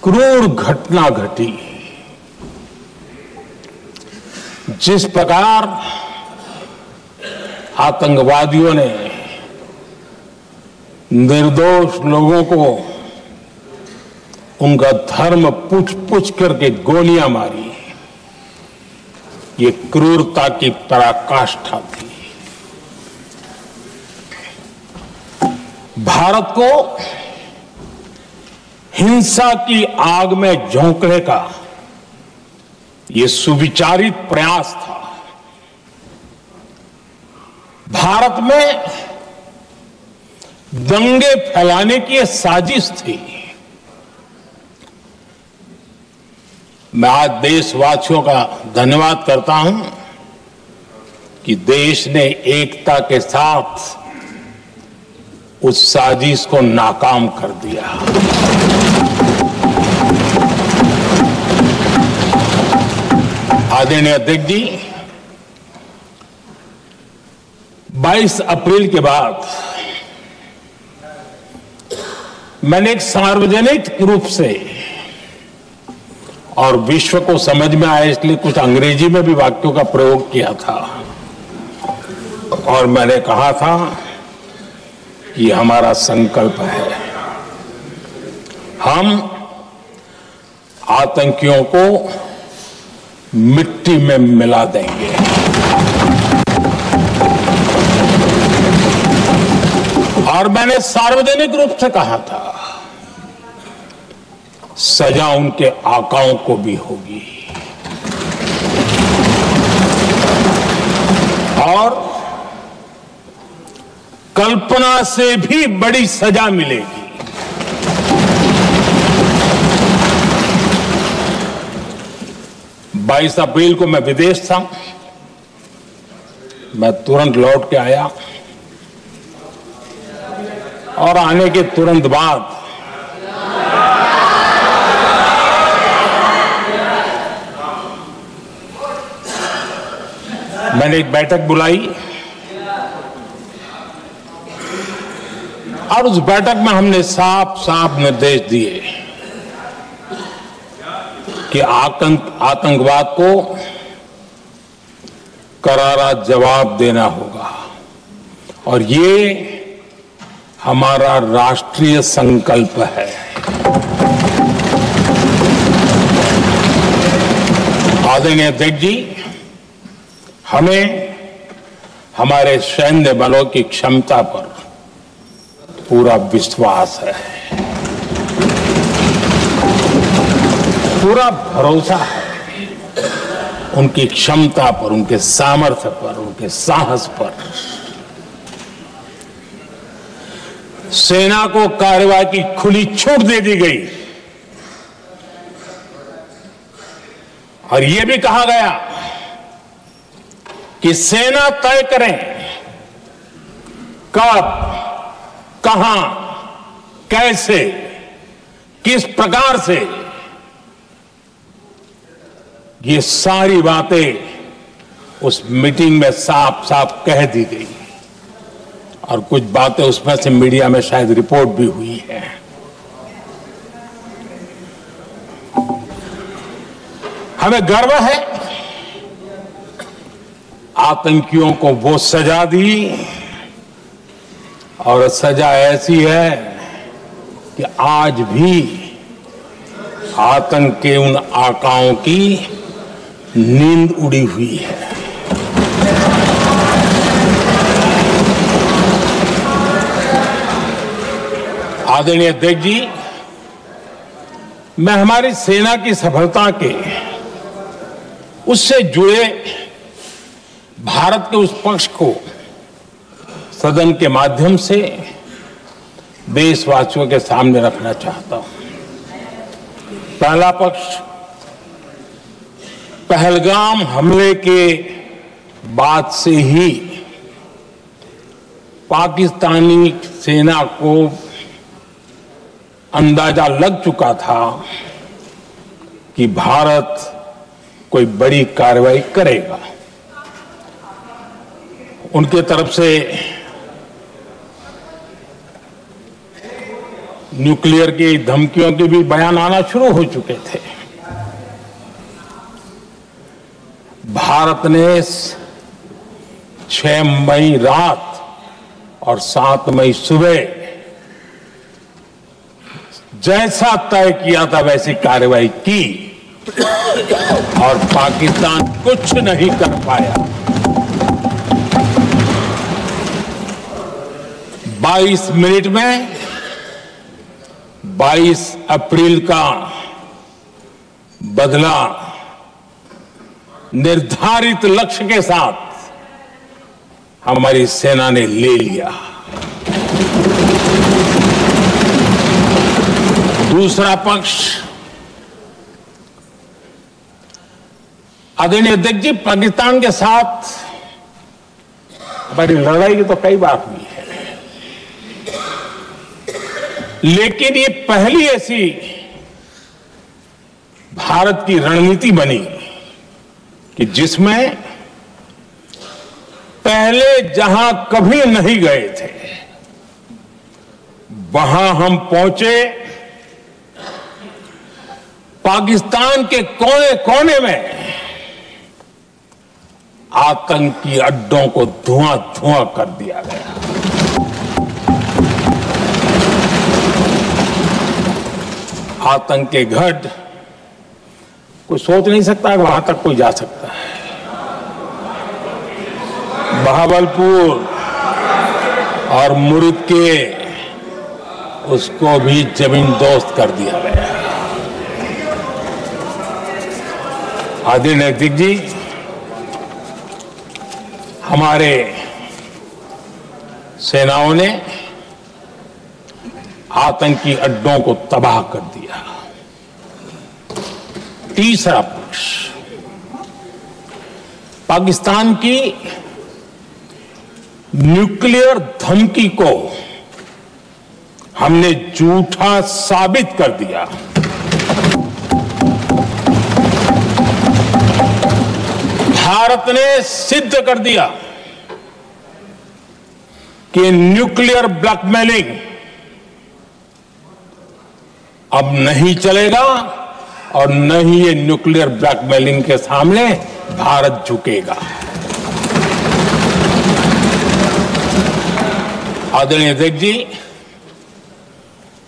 क्रूर घटना घटी। जिस प्रकार आतंकवादियों ने निर्दोष लोगों को उनका धर्म पूछ पूछ करके गोलियां मारी, ये क्रूरता की पराकाष्ठा थी। भारत को हिंसा की आग में झोंकने का ये सुविचारित प्रयास था। भारत में दंगे फैलाने की ये साजिश थी। मैं आज देशवासियों का धन्यवाद करता हूं कि देश ने एकता के साथ उस साजिश को नाकाम कर दिया। आदरणीय अध्यक्ष जी, 22 अप्रैल के बाद मैंने एक सार्वजनिक रूप से और विश्व को समझ में आए इसलिए कुछ अंग्रेजी में भी वाक्यों का प्रयोग किया था और मैंने कहा था कि हमारा संकल्प है, हम आतंकियों को मिट्टी में मिला देंगे। और मैंने सार्वजनिक रूप से कहा था, सजा उनके आकाओं को भी होगी और कल्पना से भी बड़ी सजा मिलेगी। 22 अप्रैल को मैं विदेश था, मैं तुरंत लौट के आया और आने के तुरंत बाद मैंने एक बैठक बुलाई और उस बैठक में हमने साफ साफ निर्देश दिए कि आतंकवाद को करारा जवाब देना होगा और ये हमारा राष्ट्रीय संकल्प है। आदरणीय अध्यक्ष जी, हमें हमारे सैन्य बलों की क्षमता पर पूरा विश्वास है, पूरा भरोसा है उनकी क्षमता पर, उनके सामर्थ्य पर, उनके साहस पर। सेना को कार्रवाई की खुली छूट दे दी गई और यह भी कहा गया कि सेना तय करें कब, कहां, कैसे, किस प्रकार से। ये सारी बातें उस मीटिंग में साफ साफ कह दी गई और कुछ बातें उसमें से मीडिया में शायद रिपोर्ट भी हुई है। हमें गर्व है आतंकियों को वो सजा दी और सजा ऐसी है कि आज भी आतंक के उन आकाओं की नींद उड़ी हुई है। आदरणीय अध्यक्ष जी, मैं हमारी सेना की सफलता के उससे जुड़े भारत के उस पक्ष को सदन के माध्यम से देशवासियों के सामने रखना चाहता हूं। पहला पक्ष, पहलगाम हमले के बाद से ही पाकिस्तानी सेना को अंदाजा लग चुका था कि भारत कोई बड़ी कार्रवाई करेगा। उनके तरफ से न्यूक्लियर की धमकियों के भी बयान आना शुरू हो चुके थे। भारत ने 6 मई रात और 7 मई सुबह जैसा तय किया था वैसी कार्रवाई की और पाकिस्तान कुछ नहीं कर पाया। 22 मिनट में 22 अप्रैल का बदला निर्धारित लक्ष्य के साथ हमारी सेना ने ले लिया। दूसरा पक्ष, आदरणीय अध्यक्ष जी, पाकिस्तान के साथ हमारी लड़ाई तो कई बार हुई है, लेकिन ये पहली ऐसी भारत की रणनीति बनी कि जिसमें पहले जहां कभी नहीं गए थे वहां हम पहुंचे। पाकिस्तान के कोने कोने में आतंकी अड्डों को धुआं धुआं कर दिया गया। आतंक के गढ़ कोई सोच नहीं सकता है वहां तक कोई जा सकता है। बहावलपुर और मुर्ग के उसको भी जमीन दोस्त कर दिया गया। आदरणीय अध्यक्ष जी, हमारे सेनाओं ने आतंकी अड्डों को तबाह कर दिया। तीसरा पक्ष, पाकिस्तान की न्यूक्लियर धमकी को हमने झूठा साबित कर दिया। भारत ने सिद्ध कर दिया कि न्यूक्लियर ब्लैकमेलिंग अब नहीं चलेगा और न ही ये न्यूक्लियर ब्लैकमेलिंग के सामने भारत झुकेगा। आदरणीय अध्यक्ष जी,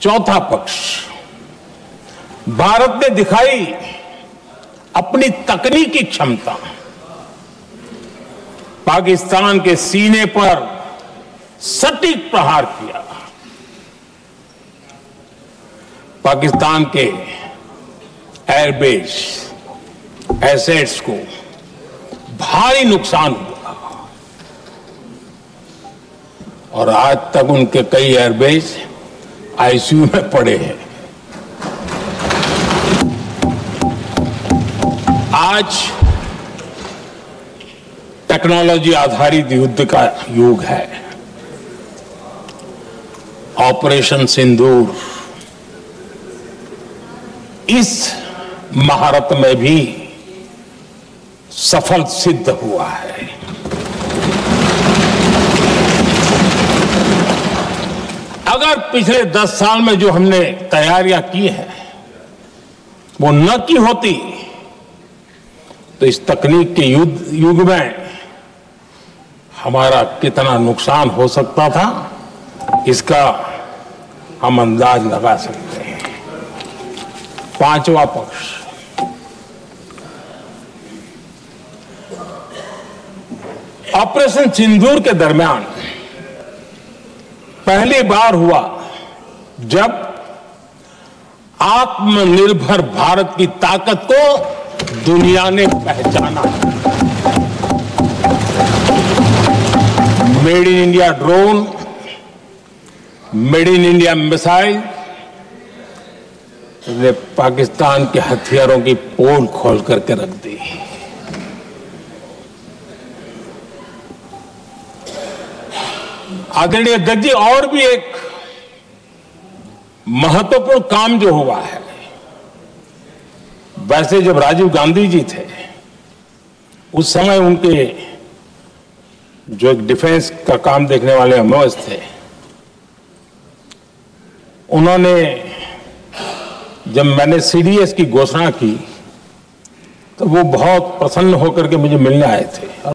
चौथा पक्ष, भारत ने दिखाई अपनी तकनीकी क्षमता। पाकिस्तान के सीने पर सटीक प्रहार किया। पाकिस्तान के एयरबेस एसेट्स को भारी नुकसान हुआ और आज तक उनके कई एयरबेस आईसीयू में पड़े हैं। आज टेक्नोलॉजी आधारित युद्ध का युग है। ऑपरेशन सिंदूर इस महारत में भी सफल सिद्ध हुआ है। अगर पिछले 10 साल में जो हमने तैयारियां की हैं वो न की होती तो इस तकनीक के युग में हमारा कितना नुकसान हो सकता था इसका हम अंदाज लगा सकते हैं। पांचवा पक्ष, ऑपरेशन सिंदूर के दरमियान पहली बार हुआ जब आत्मनिर्भर भारत की ताकत को दुनिया ने पहचाना। Made in India drone, made in India missile ने पाकिस्तान के हथियारों की पोल खोल करके रख दी। आदरणीय अध्यक्ष जी, और भी एक महत्वपूर्ण काम जो हुआ है, वैसे जब राजीव गांधी जी थे उस समय उनके जो एक डिफेंस का काम देखने वाले एमओएस थे, उन्होंने जब मैंने सीडीएस की घोषणा की तो वो बहुत प्रसन्न होकर के मुझे मिलने आए थे।